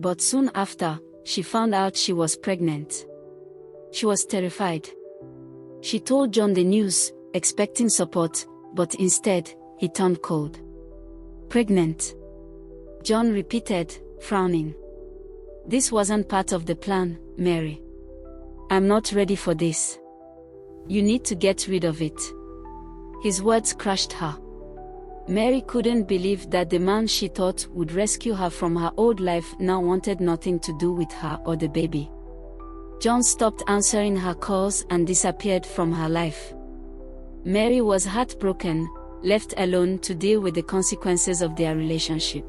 But soon after, she found out she was pregnant. She was terrified. She told John the news, expecting support, but instead, he turned cold. Pregnant? John repeated, frowning. This wasn't part of the plan, Mary. I'm not ready for this. You need to get rid of it. His words crushed her. Mary couldn't believe that the man she thought would rescue her from her old life now wanted nothing to do with her or the baby. John stopped answering her calls and disappeared from her life. Mary was heartbroken, left alone to deal with the consequences of their relationship.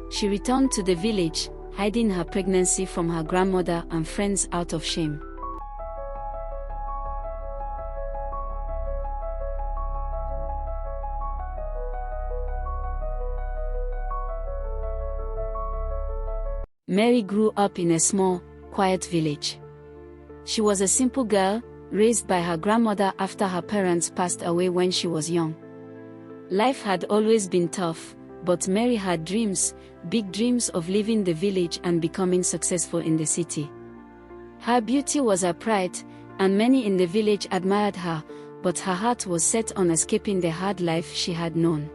She returned to the village, hiding her pregnancy from her grandmother and friends out of shame. Mary grew up in a small, quiet village. She was a simple girl, raised by her grandmother after her parents passed away when she was young. Life had always been tough, but Mary had dreams, big dreams of leaving the village and becoming successful in the city. Her beauty was her pride, and many in the village admired her, but her heart was set on escaping the hard life she had known.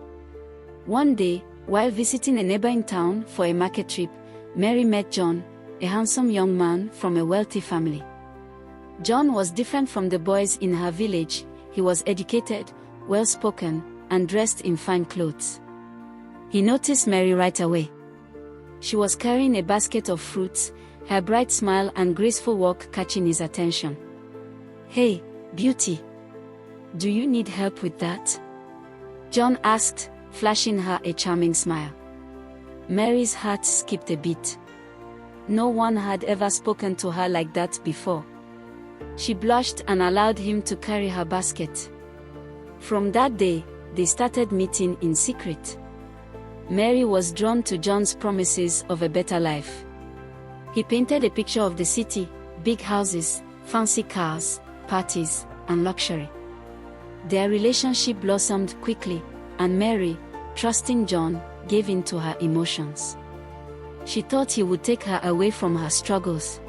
One day, while visiting a neighboring town for a market trip, Mary met John, a handsome young man from a wealthy family. John was different from the boys in her village. He was educated, well-spoken, and dressed in fine clothes. He noticed Mary right away. She was carrying a basket of fruits, her bright smile and graceful walk catching his attention. "Hey, beauty. Do you need help with that?" John asked, flashing her a charming smile. Mary's heart skipped a beat. No one had ever spoken to her like that before. She blushed and allowed him to carry her basket. From that day, they started meeting in secret. Mary was drawn to John's promises of a better life. He painted a picture of the city, big houses, fancy cars, parties, and luxury. Their relationship blossomed quickly, and Mary, trusting John, gave in to her emotions. She thought he would take her away from her struggles.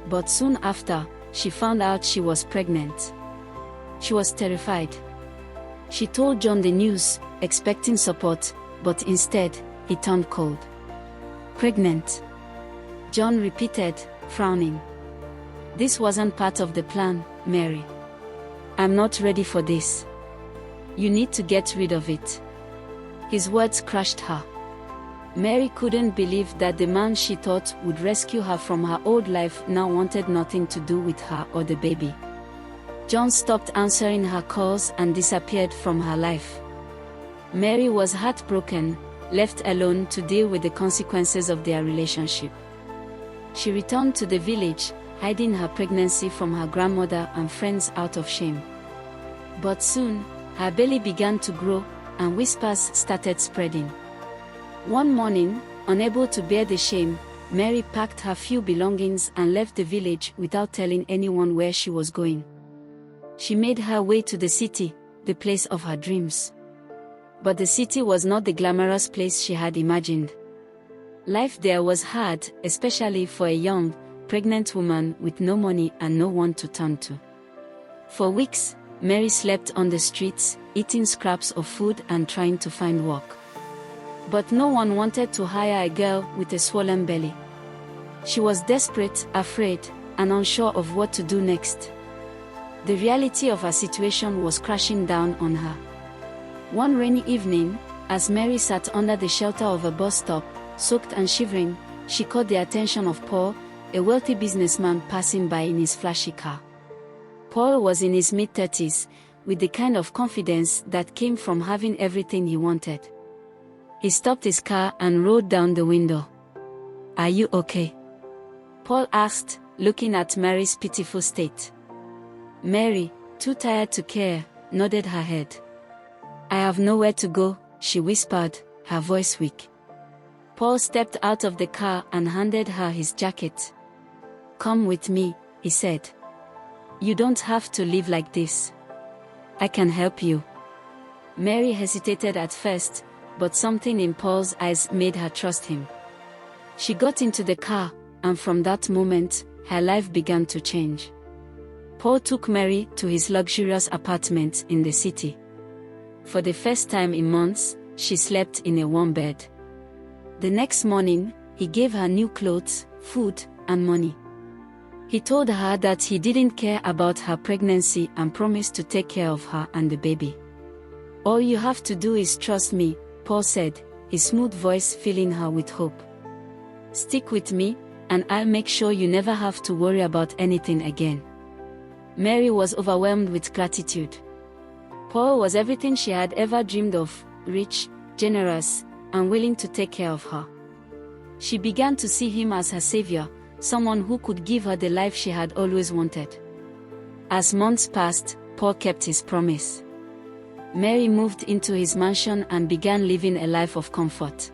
But soon after, she found out she was pregnant. She was terrified. She told John the news, expecting support, but instead, he turned cold. Pregnant? John repeated, frowning. This wasn't part of the plan, Mary. I'm not ready for this. You need to get rid of it. His words crushed her. Mary couldn't believe that the man she thought would rescue her from her old life now wanted nothing to do with her or the baby. John stopped answering her calls and disappeared from her life. Mary was heartbroken, left alone to deal with the consequences of their relationship. She returned to the village, hiding her pregnancy from her grandmother and friends out of shame. But soon, her belly began to grow, and whispers started spreading. One morning, unable to bear the shame, Mary packed her few belongings and left the village without telling anyone where she was going. She made her way to the city, the place of her dreams. But the city was not the glamorous place she had imagined. Life there was hard, especially for a young, pregnant woman with no money and no one to turn to. For weeks, Mary slept on the streets, eating scraps of food and trying to find work. But no one wanted to hire a girl with a swollen belly. She was desperate, afraid, and unsure of what to do next. The reality of her situation was crashing down on her. One rainy evening, as Mary sat under the shelter of a bus stop, soaked and shivering, she caught the attention of Paul, a wealthy businessman passing by in his flashy car. Paul was in his mid-30s, with the kind of confidence that came from having everything he wanted. He stopped his car and rolled down the window. "Are you okay?" Paul asked, looking at Mary's pitiful state. Mary, too tired to care, nodded her head. "I have nowhere to go," she whispered, her voice weak. Paul stepped out of the car and handed her his jacket. "Come with me," he said. "You don't have to live like this. I can help you." Mary hesitated at first, but something in Paul's eyes made her trust him. She got into the car, and from that moment, her life began to change. Paul took Mary to his luxurious apartment in the city. For the first time in months, she slept in a warm bed. The next morning, he gave her new clothes, food, and money. He told her that he didn't care about her pregnancy and promised to take care of her and the baby. "All you have to do is trust me," Paul said, his smooth voice filling her with hope. "Stick with me, and I'll make sure you never have to worry about anything again." Mary was overwhelmed with gratitude. Paul was everything she had ever dreamed of: rich, generous, and willing to take care of her. She began to see him as her savior, someone who could give her the life she had always wanted. As months passed, Paul kept his promise. Mary moved into his mansion and began living a life of comfort.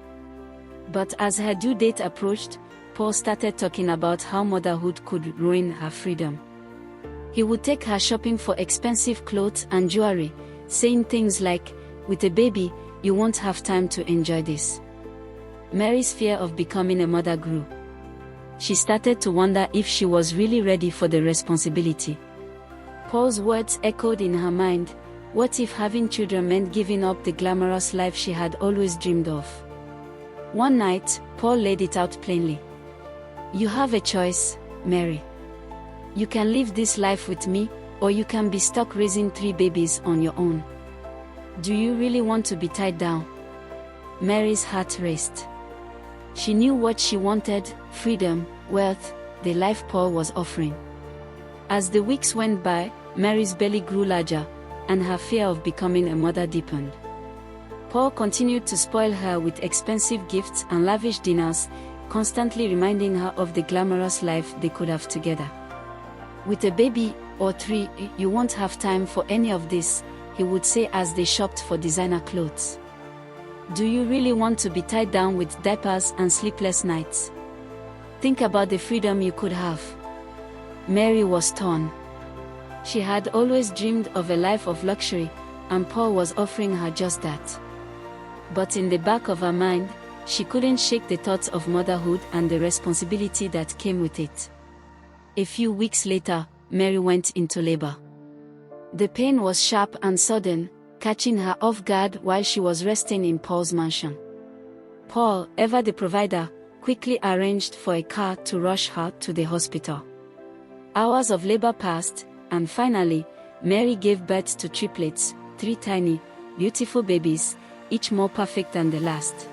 But as her due date approached, Paul started talking about how motherhood could ruin her freedom. He would take her shopping for expensive clothes and jewelry, saying things like, "With a baby, you won't have time to enjoy this." Mary's fear of becoming a mother grew. She started to wonder if she was really ready for the responsibility. Paul's words echoed in her mind. What if having children meant giving up the glamorous life she had always dreamed of? One night, Paul laid it out plainly. "You have a choice, Mary. You can live this life with me, or you can be stuck raising 3 babies on your own. Do you really want to be tied down?" Mary's heart raced. She knew what she wanted: freedom, wealth, the life Paul was offering. As the weeks went by, Mary's belly grew larger, and her fear of becoming a mother deepened. Paul continued to spoil her with expensive gifts and lavish dinners, constantly reminding her of the glamorous life they could have together. "With a baby, or 3, you won't have time for any of this," he would say as they shopped for designer clothes. "Do you really want to be tied down with diapers and sleepless nights? Think about the freedom you could have." Mary was torn. She had always dreamed of a life of luxury, and Paul was offering her just that. But in the back of her mind, she couldn't shake the thoughts of motherhood and the responsibility that came with it. A few weeks later, Mary went into labor. The pain was sharp and sudden, catching her off guard while she was resting in Paul's mansion. Paul, ever the provider, quickly arranged for a car to rush her to the hospital. Hours of labor passed, and finally, Mary gave birth to triplets, 3 tiny, beautiful babies, each more perfect than the last.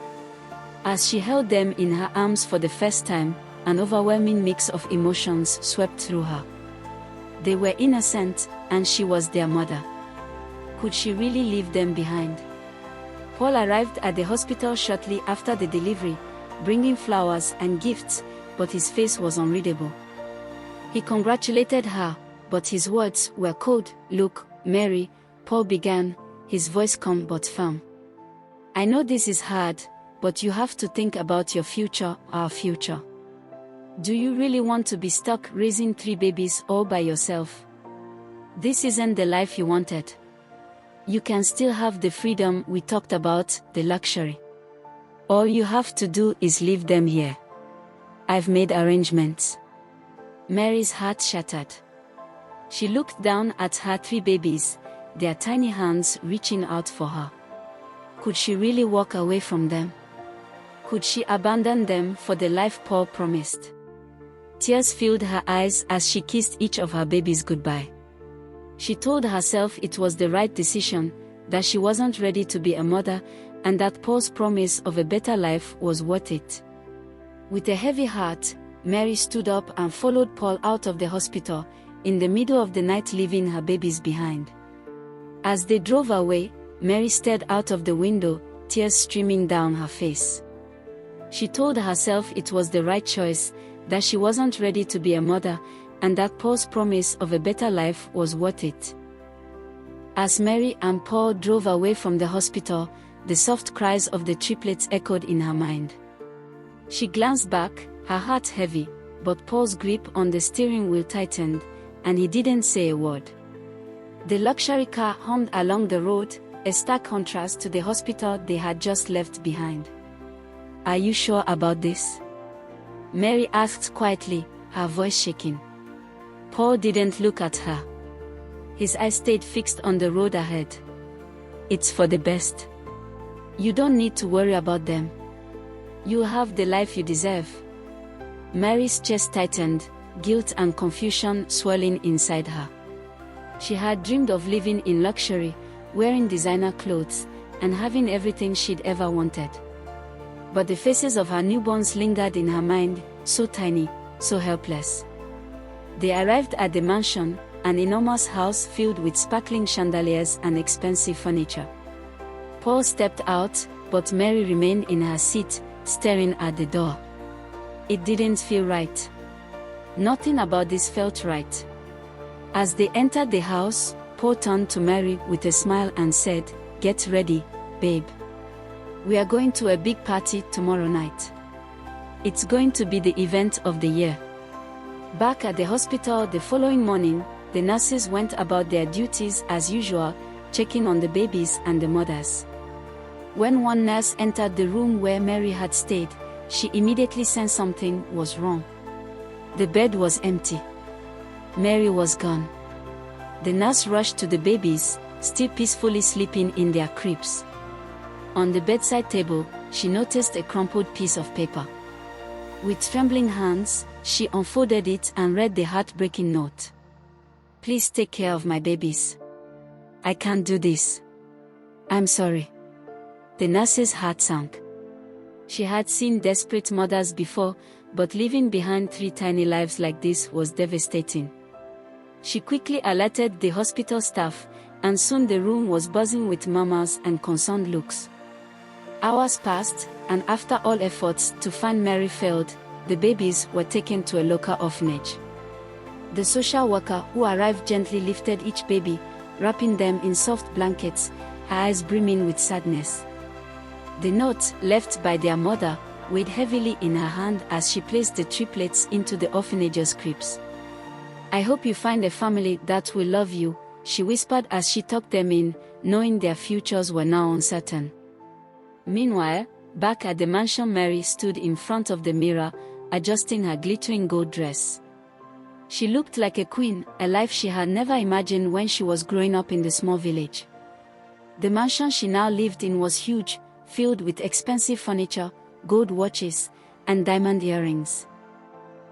As she held them in her arms for the first time, an overwhelming mix of emotions swept through her. They were innocent, and she was their mother. Could she really leave them behind? Paul arrived at the hospital shortly after the delivery, bringing flowers and gifts, but his face was unreadable. He congratulated her, but his words were cold. "Look, Mary," Paul began, his voice calm but firm. "I know this is hard, but you have to think about your future, our future. Do you really want to be stuck raising 3 babies all by yourself? This isn't the life you wanted. You can still have the freedom we talked about, the luxury. All you have to do is leave them here. I've made arrangements." Mary's heart shattered. She looked down at her 3 babies, their tiny hands reaching out for her. Could she really walk away from them? Could she abandon them for the life Paul promised? Tears filled her eyes as she kissed each of her babies goodbye. She told herself it was the right decision, that she wasn't ready to be a mother, and that Paul's promise of a better life was worth it. With a heavy heart, Mary stood up and followed Paul out of the hospital, in the middle of the night leaving her babies behind. As they drove away, Mary stared out of the window, tears streaming down her face. She told herself it was the right choice, that she wasn't ready to be a mother, and that Paul's promise of a better life was worth it. As Mary and Paul drove away from the hospital, the soft cries of the triplets echoed in her mind. She glanced back, her heart heavy, but Paul's grip on the steering wheel tightened, and he didn't say a word. The luxury car hummed along the road, a stark contrast to the hospital they had just left behind. "Are you sure about this?" Mary asked quietly, her voice shaking. Paul didn't look at her. His eyes stayed fixed on the road ahead. It's for the best. You don't need to worry about them. You'll have the life you deserve. Mary's chest tightened, guilt and confusion swirling inside her. She had dreamed of living in luxury, wearing designer clothes, and having everything she'd ever wanted. But the faces of her newborns lingered in her mind, so tiny, so helpless. They arrived at the mansion, an enormous house filled with sparkling chandeliers and expensive furniture. Paul stepped out, but Mary remained in her seat, staring at the door. It didn't feel right. Nothing about this felt right. As they entered the house, Paul turned to Mary with a smile and said, "Get ready, babe. We are going to a big party tomorrow night. It's going to be the event of the year." Back at the hospital the following morning, the nurses went about their duties as usual, checking on the babies and the mothers. When one nurse entered the room where Mary had stayed, she immediately sensed something was wrong. The bed was empty. Mary was gone. The nurse rushed to the babies, still peacefully sleeping in their cribs. On the bedside table, she noticed a crumpled piece of paper. With trembling hands, she unfolded it and read the heartbreaking note. "Please take care of my babies. I can't do this. I'm sorry." The nurse's heart sank. She had seen desperate mothers before, but leaving behind 3 tiny lives like this was devastating. She quickly alerted the hospital staff, and soon the room was buzzing with murmurs and concerned looks. Hours passed, and after all efforts to find Mary failed, the babies were taken to a local orphanage. The social worker who arrived gently lifted each baby, wrapping them in soft blankets, her eyes brimming with sadness. The note, left by their mother, weighed heavily in her hand as she placed the triplets into the orphanage's cribs. "I hope you find a family that will love you," she whispered as she tucked them in, knowing their futures were now uncertain. Meanwhile, back at the mansion, Mary stood in front of the mirror, adjusting her glittering gold dress. She looked like a queen, a life she had never imagined when she was growing up in the small village. The mansion she now lived in was huge, filled with expensive furniture, gold watches, and diamond earrings.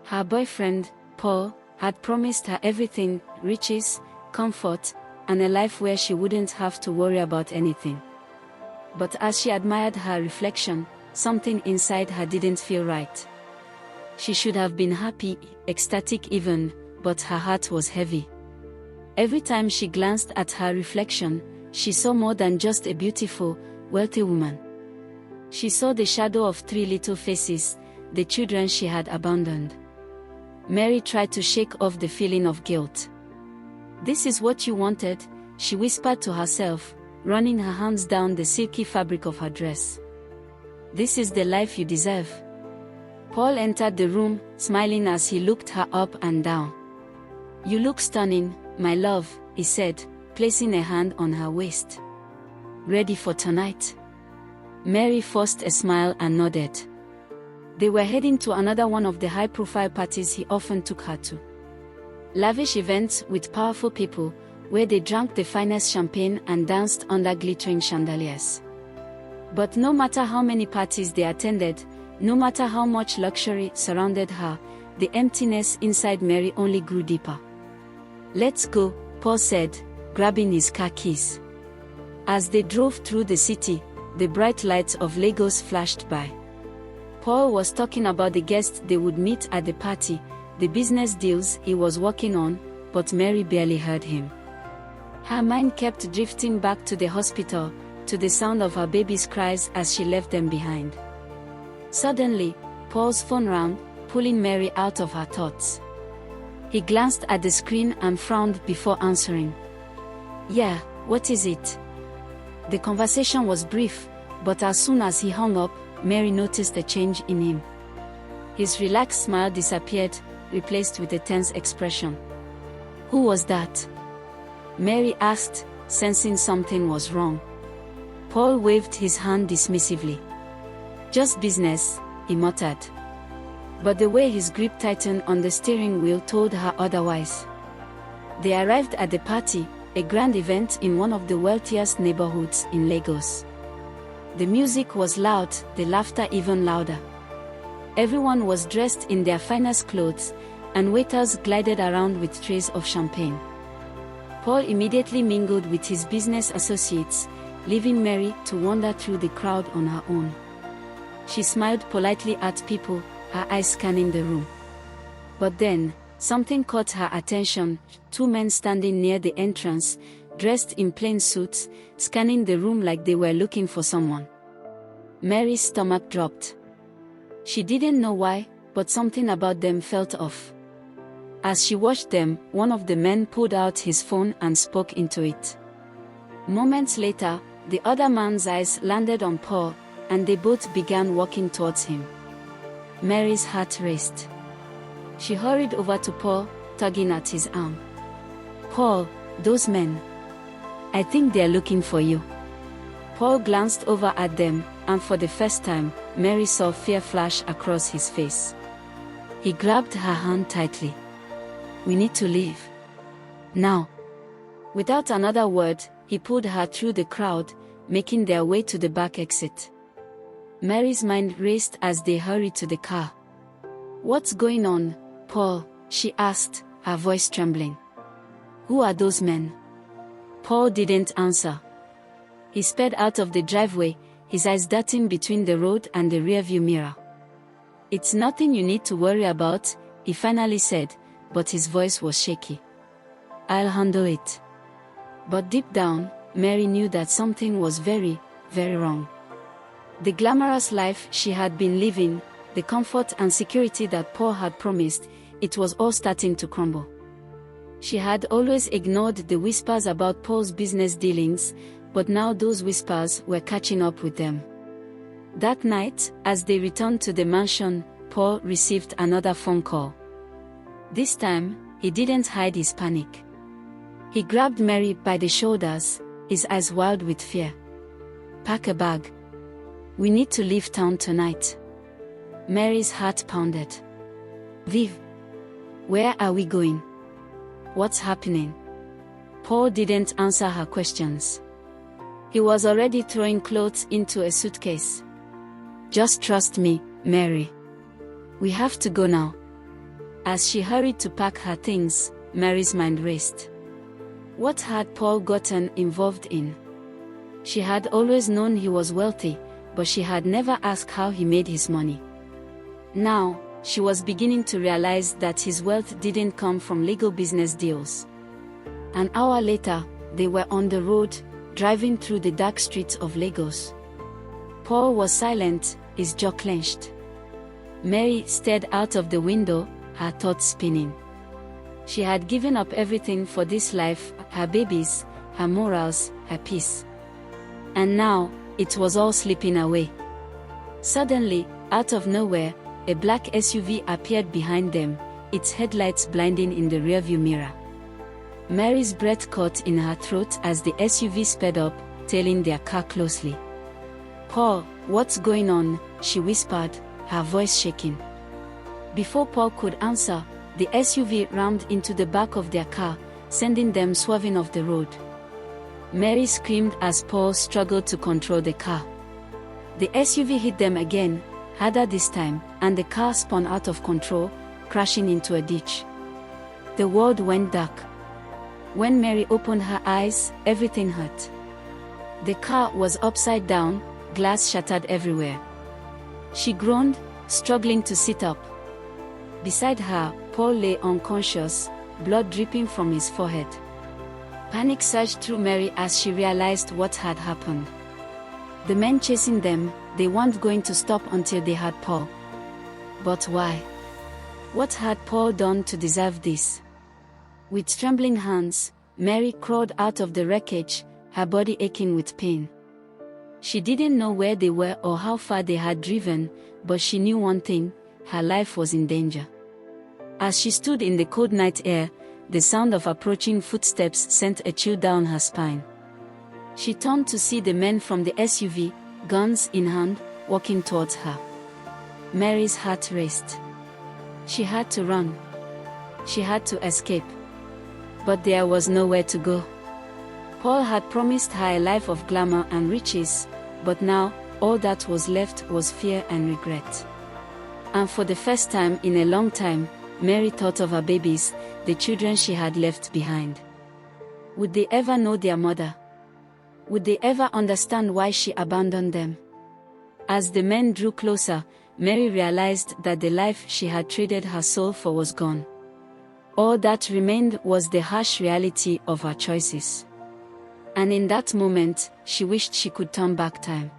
Her boyfriend, Paul, had promised her everything: riches, comfort, and a life where she wouldn't have to worry about anything. But as she admired her reflection, something inside her didn't feel right. She should have been happy, ecstatic even, but her heart was heavy. Every time she glanced at her reflection, she saw more than just a beautiful, wealthy woman. She saw the shadow of 3 little faces, the children she had abandoned. Mary tried to shake off the feeling of guilt. "This is what you wanted," she whispered to herself, running her hands down the silky fabric of her dress. "This is the life you deserve." Paul entered the room, smiling as he looked her up and down. "You look stunning, my love," he said, placing a hand on her waist. "Ready for tonight?" Mary forced a smile and nodded. They were heading to another one of the high-profile parties he often took her to. Lavish events with powerful people, where they drank the finest champagne and danced under glittering chandeliers. But no matter how many parties they attended, no matter how much luxury surrounded her, the emptiness inside Mary only grew deeper. "Let's go," Paul said, grabbing his car keys. As they drove through the city, the bright lights of Lagos flashed by. Paul was talking about the guests they would meet at the party, the business deals he was working on, but Mary barely heard him. Her mind kept drifting back to the hospital, to the sound of her baby's cries as she left them behind. Suddenly, Paul's phone rang, pulling Mary out of her thoughts. He glanced at the screen and frowned before answering. "Yeah, what is it?" The conversation was brief, but as soon as he hung up, Mary noticed a change in him. His relaxed smile disappeared, replaced with a tense expression. "Who was that?" Mary asked, sensing something was wrong. Paul waved his hand dismissively. "Just business," he muttered. But the way his grip tightened on the steering wheel told her otherwise. They arrived at the party, a grand event in one of the wealthiest neighborhoods in Lagos. The music was loud, the laughter even louder. Everyone was dressed in their finest clothes, and waiters glided around with trays of champagne. Paul immediately mingled with his business associates, leaving Mary to wander through the crowd on her own. She smiled politely at people, her eyes scanning the room. But then, something caught her attention: two men standing near the entrance, dressed in plain suits, scanning the room like they were looking for someone. Mary's stomach dropped. She didn't know why, but something about them felt off. As she watched them, one of the men pulled out his phone and spoke into it. Moments later, the other man's eyes landed on Paul, and they both began walking towards him. Mary's heart raced. She hurried over to Paul, tugging at his arm. "Paul, those men. I think they're looking for you." Paul glanced over at them, and for the first time, Mary saw fear flash across his face. He grabbed her hand tightly. "We need to leave. Now." Without another word, he pulled her through the crowd, making their way to the back exit. Mary's mind raced as they hurried to the car. "What's going on, Paul?" she asked, her voice trembling. "Who are those men?" Paul didn't answer. He sped out of the driveway, his eyes darting between the road and the rearview mirror. "It's nothing you need to worry about," he finally said, but his voice was shaky. "I'll handle it." But deep down, Mary knew that something was very, very wrong. The glamorous life she had been living, the comfort and security that Paul had promised, it was all starting to crumble. She had always ignored the whispers about Paul's business dealings, but now those whispers were catching up with them. That night, as they returned to the mansion, Paul received another phone call. This time, he didn't hide his panic. He grabbed Mary by the shoulders, his eyes wild with fear. "Pack a bag. We need to leave town tonight." Mary's heart pounded. "Viv, where are we going? What's happening?" Paul didn't answer her questions. He was already throwing clothes into a suitcase. "Just trust me, Mary. We have to go now." As she hurried to pack her things, Mary's mind raced. What had Paul gotten involved in? She had always known he was wealthy, but she had never asked how he made his money. Now, she was beginning to realize that his wealth didn't come from legal business deals. An hour later, they were on the road, driving through the dark streets of Lagos. Paul was silent, his jaw clenched. Mary stared out of the window, her thoughts spinning. She had given up everything for this life, her babies, her morals, her peace. And now, it was all slipping away. Suddenly, out of nowhere, a black SUV appeared behind them, its headlights blinding in the rearview mirror. Mary's breath caught in her throat as the SUV sped up, tailing their car closely. "Paul, what's going on?" she whispered, her voice shaking. Before Paul could answer, the SUV rammed into the back of their car, sending them swerving off the road. Mary screamed as Paul struggled to control the car. The SUV hit them again, harder this time, and the car spun out of control, crashing into a ditch. The world went dark. When Mary opened her eyes, everything hurt. The car was upside down, glass shattered everywhere. She groaned, struggling to sit up. Beside her, Paul lay unconscious, blood dripping from his forehead. Panic surged through Mary as she realized what had happened. The men chasing them, they weren't going to stop until they had Paul. But why? What had Paul done to deserve this? With trembling hands, Mary crawled out of the wreckage, her body aching with pain. She didn't know where they were or how far they had driven, but she knew one thing: her life was in danger. As she stood in the cold night air, the sound of approaching footsteps sent a chill down her spine. She turned to see the men from the SUV, guns in hand, walking towards her. Mary's heart raced. She had to run. She had to escape. But there was nowhere to go. Paul had promised her a life of glamour and riches, but now, all that was left was fear and regret. And for the first time in a long time, Mary thought of her babies, the children she had left behind. Would they ever know their mother? Would they ever understand why she abandoned them? As the men drew closer, Mary realized that the life she had traded her soul for was gone. All that remained was the harsh reality of her choices. And in that moment, she wished she could turn back time.